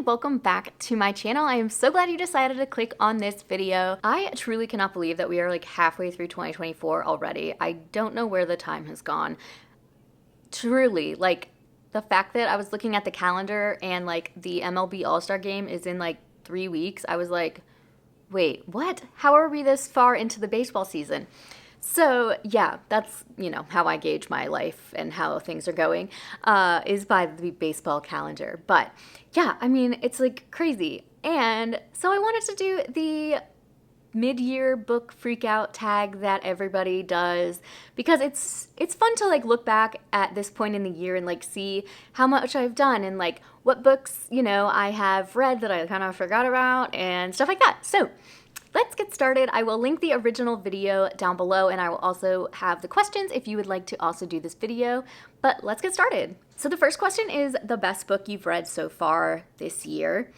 and welcome back to my channel. I am so glad you decided to click on this video. I truly cannot believe that we are like halfway through 2024 already. I don't know where the time has gone. Truly, like the fact that I was looking at the calendar and like the MLB All-Star game is in like 3 weeks, I was like, wait, what? How are we this far into the baseball season? So yeah, that's, how I gauge my life and how things are going, is by the baseball calendar. But yeah, I mean, it's like crazy. And so I wanted to do the mid-year book freakout tag that everybody does, because it's fun to like look back at this point in the year and like see how much I've done and like what books, I have read that I kind of forgot about and stuff like that. So let's get started. I will link the original video down below, and I will also have the questions if you would like to also do this video, but let's get started. So the first question is the best book you've read so far this year.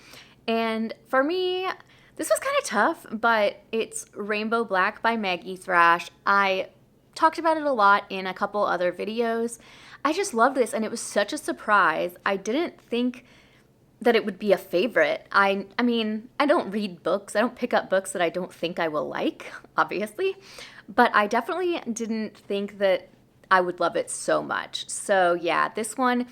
And for me, this was kind of tough, but it's Rainbow Black by Maggie Thrash. I talked about it a lot in a couple other videos. I just love this, and it was such a surprise. I didn't think that it would be a favorite. I mean, I don't read books. I don't pick up books that I don't think I will like, obviously. But I definitely didn't think that I would love it so much. So yeah, this one,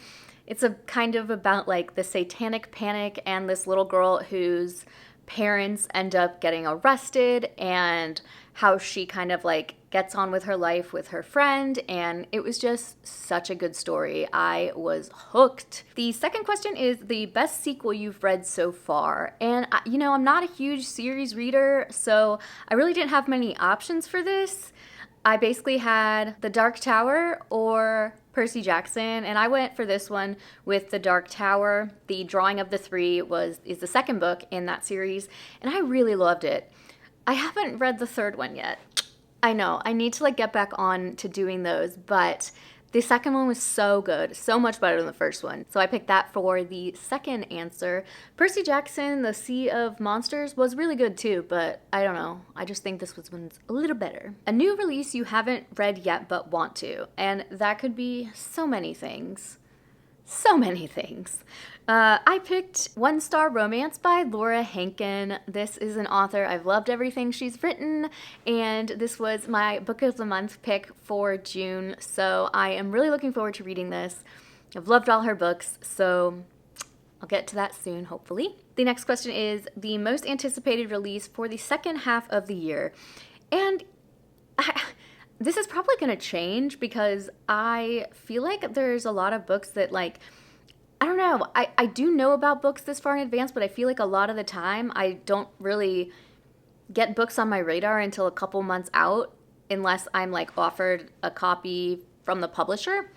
it's a kind of about like the satanic panic and this little girl whose parents end up getting arrested and how she kind of like gets on with her life with her friend, and it was just such a good story. I was hooked. The second question is the best sequel you've read so far. And I'm not a huge series reader, so I really didn't have many options for this. I basically had The Dark Tower or Percy Jackson, and I went for this one with The Dark Tower. The Drawing of the Three is the second book in that series, and I really loved it. I haven't read the third one yet. I know, I need to like get back on to doing those, but the second one was so good, so much better than the first one. So I picked that for the second answer. Percy Jackson, The Sea of Monsters was really good too, but I don't know. I just think this one's a little better. A new release you haven't read yet but want to, and that could be so many things. So many things. I picked One Star Romance by Laura Hankin. This is an author. I've loved everything she's written, and this was my book of the month pick for June, so I am really looking forward to reading this. I've loved all her books, so I'll get to that soon, hopefully. The next question is the most anticipated release for the second half of the year. And this is probably going to change because I feel like there's a lot of books that like, I don't know, I do know about books this far in advance, but I feel like a lot of the time I don't really get books on my radar until a couple months out unless I'm like offered a copy from the publisher.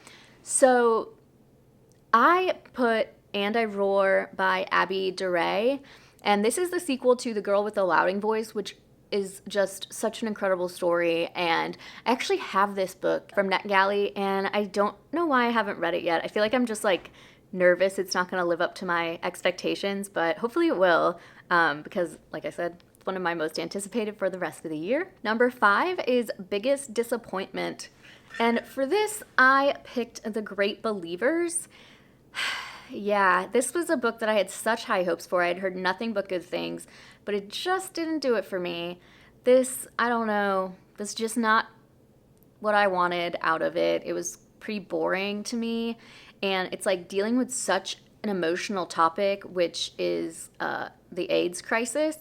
So I put And I Roar by Abby DeRay, and this is the sequel to The Girl with the Louding Voice, which is just such an incredible story. And I actually have this book from NetGalley, and I don't know why I haven't read it yet. I feel like I'm just like nervous it's not going to live up to my expectations, but hopefully it will, because like I said, it's one of my most anticipated for the rest of the year. Number 5 is Biggest Disappointment, and for this I picked The Great Believers. Yeah, this was a book that I had such high hopes for. I had heard nothing but good things, but it just didn't do it for me. This, I don't know, was just not what I wanted out of it. It was pretty boring to me, and it's like dealing with such an emotional topic, which is the AIDS crisis,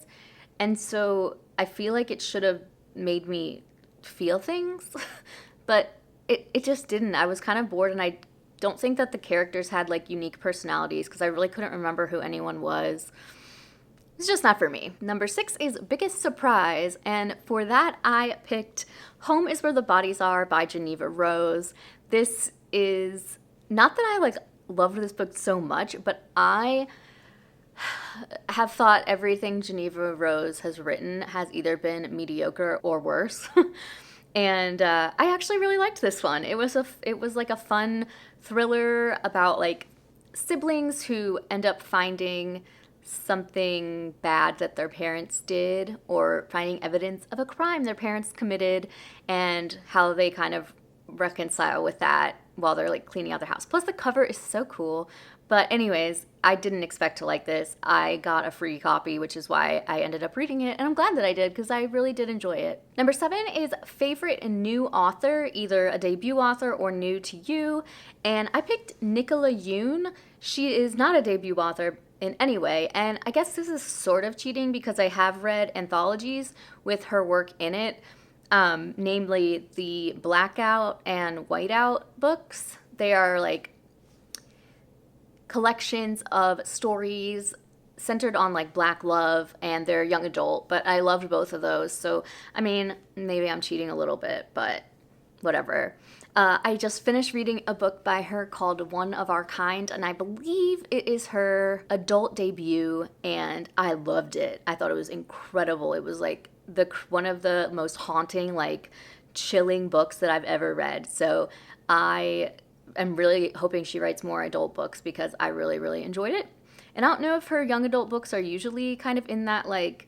and so I feel like it should have made me feel things, but it just didn't. I was kind of bored, and I don't think that the characters had like unique personalities because I really couldn't remember who anyone was. It's just not for me. Number 6 is Biggest Surprise, and for that I picked Home is Where the Bodies Are by Geneva Rose. This is not that I like loved this book so much, but I have thought everything Geneva Rose has written has either been mediocre or worse. And I actually really liked this one. It was like a fun thriller about like siblings who end up finding something bad that their parents did, or finding evidence of a crime their parents committed, and how they kind of reconcile with that. while they're like cleaning out their house. Plus the cover is so cool. But anyways, I didn't expect to like this. I got a free copy, which is why I ended up reading it, and I'm glad that I did because I really did enjoy it. Number 7 is favorite new author, either a debut author or new to you, and I picked Nicola Yoon. She is not a debut author in any way, and I guess this is sort of cheating because I have read anthologies with her work in it, namely the Blackout and Whiteout books. They are like collections of stories centered on like Black love, and they're young adult, but I loved both of those. So, I mean, maybe I'm cheating a little bit, but whatever. I just finished reading a book by her called One of Our Kind, and I believe it is her adult debut, and I loved it. I thought it was incredible. It was like one of the most haunting, like chilling books that I've ever read. So I'm really hoping she writes more adult books because I really, really enjoyed it. And I don't know if her young adult books are usually kind of in that like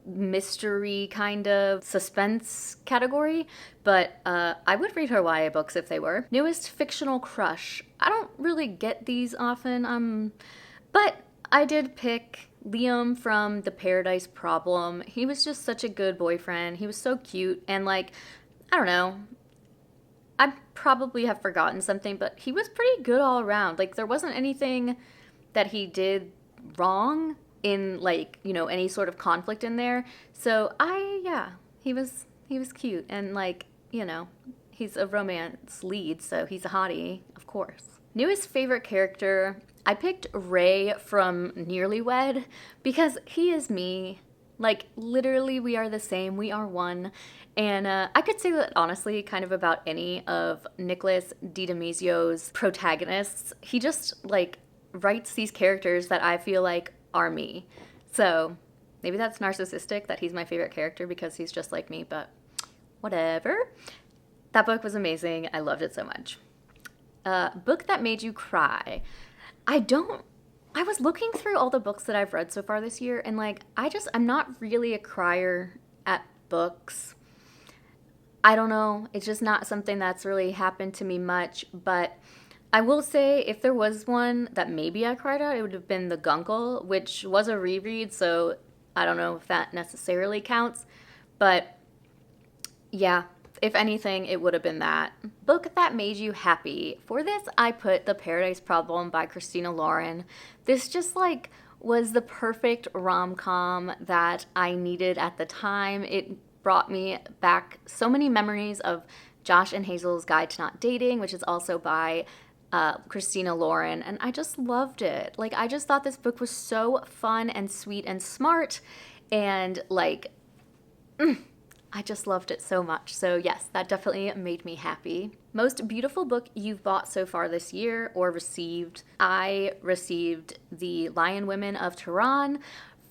mystery kind of suspense category, but I would read her YA books if they were. Newest fictional crush. I don't really get these often, but I did pick Liam from The Paradise Problem. He was just such a good boyfriend. He was so cute, and like, I don't know, I probably have forgotten something, but he was pretty good all around. Like, there wasn't anything that he did wrong in like, you know, any sort of conflict in there. So he was cute, and like, you know, he's a romance lead, so he's a hottie, of course. Newest favorite character, I picked Ray from Nearly Wed because he is me. Like, literally, we are the same. We are one. And I could say that honestly kind of about any of Nicholas D'Adamizio's protagonists. He just like writes these characters that I feel like are me. So maybe that's narcissistic that he's my favorite character because he's just like me, but whatever. That book was amazing. I loved it so much. Book that made you cry. I was looking through all the books that I've read so far this year, and like, I'm not really a crier at books. I don't know. It's just not something that's really happened to me much, but I will say if there was one that maybe I cried at, it would have been The Guncle, which was a reread, so I don't know if that necessarily counts, but yeah, if anything, it would have been that. Book that made you happy. For this, I put The Paradise Problem by Christina Lauren. This just like was the perfect rom-com that I needed at the time. It brought me back so many memories of Josh and Hazel's Guide to Not Dating, which is also by Christina Lauren, and I just loved it. Like, I just thought this book was so fun and sweet and smart, and like, I just loved it so much. So yes, that definitely made me happy. Most beautiful book you've bought so far this year or received. I received The Lion Women of Tehran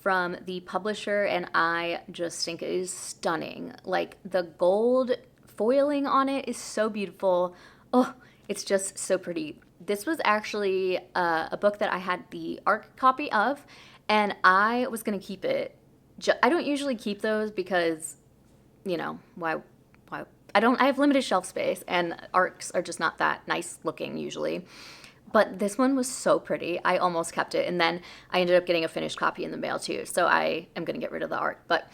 from the publisher, and I just think it is stunning. Like, the gold foiling on it is so beautiful. Oh, it's just so pretty. This was actually a book that I had the ARC copy of, and I was going to keep it. I don't usually keep those because, you know, why? I have limited shelf space, and ARCs are just not that nice looking usually. But this one was so pretty. I almost kept it, and then I ended up getting a finished copy in the mail too, so I am going to get rid of the ARC. But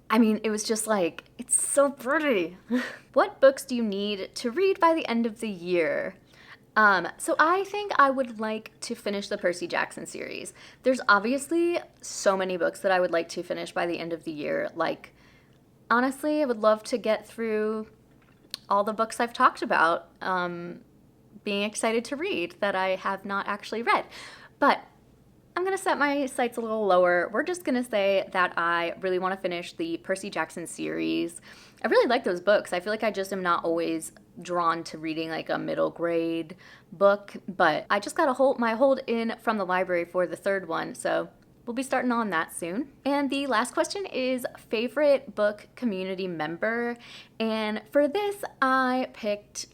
I mean, it was just like, it's so pretty. What books do you need to read by the end of the year? So I think I would like to finish the Percy Jackson series. There's obviously so many books that I would like to finish by the end of the year. Like, honestly, I would love to get through all the books I've talked about, being excited to read that I have not actually read. But I'm going to set my sights a little lower. We're just going to say that I really want to finish the Percy Jackson series. I really like those books. I feel like I just am not always drawn to reading like a middle grade book, but I just got my hold in from the library for the third one, so we'll be starting on that soon. And the last question is favorite book community member. And for this, I picked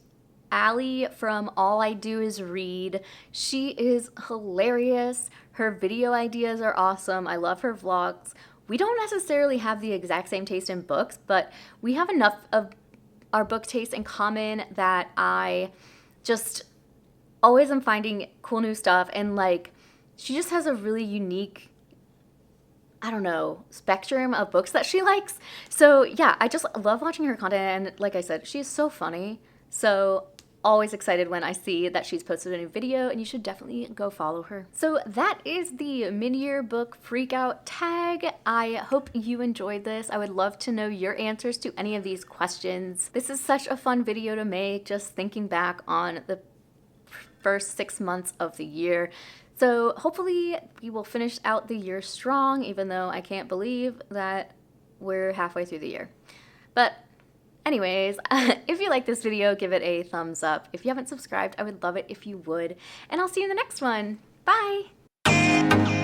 Allie from All I Do Is Read. She is hilarious. Her video ideas are awesome. I love her vlogs. We don't necessarily have the exact same taste in books, but we have enough of our book taste in common, that I just always am finding cool new stuff, and like she just has a really unique, I don't know, spectrum of books that she likes. So yeah, I just love watching her content, and like I said, she's so funny. So always excited when I see that she's posted a new video, and you should definitely go follow her. So that is the mid-year book freakout tag. I hope you enjoyed this. I would love to know your answers to any of these questions. This is such a fun video to make, just thinking back on the first 6 months of the year. So hopefully we will finish out the year strong, even though I can't believe that we're halfway through the year. But anyways, if you like this video, give it a thumbs up. If you haven't subscribed, I would love it if you would. And I'll see you in the next one. Bye!